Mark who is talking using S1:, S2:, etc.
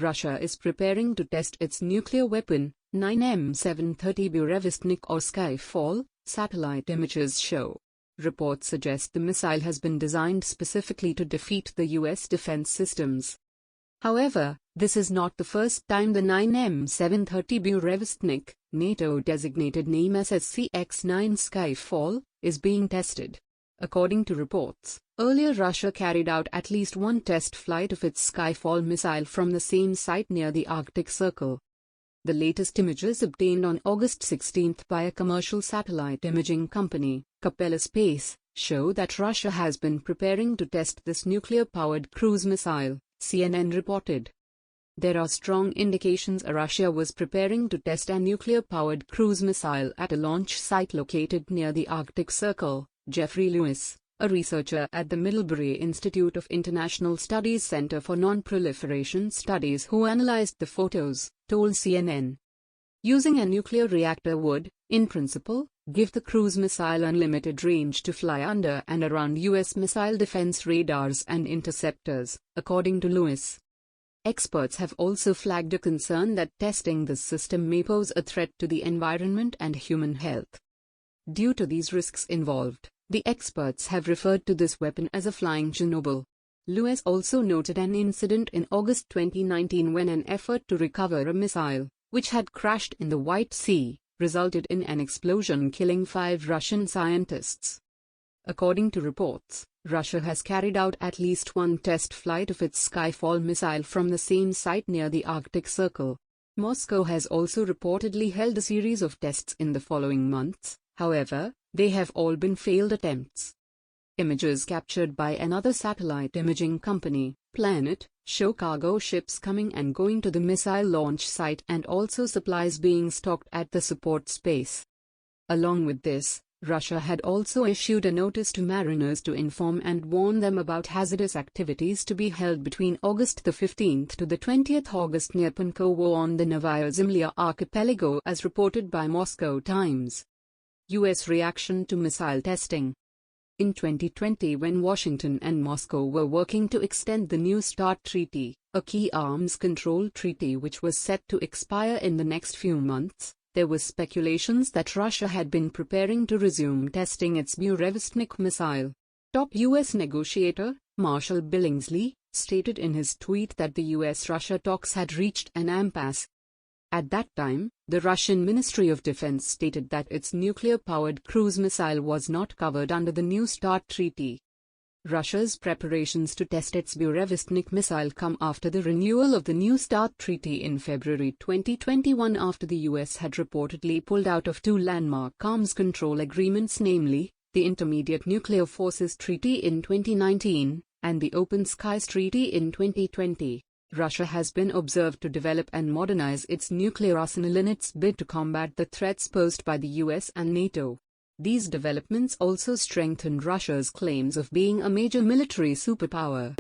S1: Russia is preparing to test its nuclear weapon, 9M730 Burevestnik or Skyfall, satellite images show. Reports suggest the missile has been designed specifically to defeat the U.S. defense systems. However, this is not the first time the 9M730 Burevestnik, NATO-designated name SSCX-9 Skyfall, is being tested. According to reports, earlier Russia carried out at least one test flight of its Skyfall missile from the same site near the Arctic Circle. The latest images obtained on August 16 by a commercial satellite imaging company, Capella Space, show that Russia has been preparing to test this nuclear-powered cruise missile, CNN reported. There are strong indications Russia was preparing to test a nuclear-powered cruise missile at a launch site located near the Arctic Circle, Jeffrey Lewis, a researcher at the Middlebury Institute of International Studies Center for Non-Proliferation Studies who analyzed the photos, told CNN. Using a nuclear reactor would, in principle, give the cruise missile unlimited range to fly under and around U.S. missile defense radars and interceptors, according to Lewis. Experts have also flagged a concern that testing this system may pose a threat to the environment and human health. Due to these risks involved, the experts have referred to this weapon as a flying Chernobyl. Lewis also noted an incident in August 2019 when an effort to recover a missile, which had crashed in the White Sea, resulted in an explosion killing 5 Russian scientists. According to reports, Russia has carried out at least one test flight of its Skyfall missile from the same site near the Arctic Circle. Moscow has also reportedly held a series of tests in the following months, however, they have all been failed attempts. Images captured by another satellite imaging company, Planet, show cargo ships coming and going to the missile launch site and also supplies being stocked at the support space. Along with this, Russia had also issued a notice to mariners to inform and warn them about hazardous activities to be held between August 15 to the 20th August near Punkovo on the Novaya Zemlya archipelago as reported by Moscow Times. U.S. reaction to missile testing. In 2020, when Washington and Moscow were working to extend the New START Treaty, a key arms control treaty which was set to expire in the next few months, there was speculations that Russia had been preparing to resume testing its Burevestnik missile. Top U.S. negotiator, Marshall Billingsley, stated in his tweet that the U.S.-Russia talks had reached an impasse. At that time, the Russian Ministry of Defense stated that its nuclear-powered cruise missile was not covered under the New START Treaty. Russia's preparations to test its Burevestnik missile come after the renewal of the New START Treaty in February 2021 after the U.S. had reportedly pulled out of 2 landmark arms control agreements, namely, the Intermediate Nuclear Forces Treaty in 2019, and the Open Skies Treaty in 2020. Russia has been observed to develop and modernize its nuclear arsenal in its bid to combat the threats posed by the US and NATO. These developments also strengthen Russia's claims of being a major military superpower.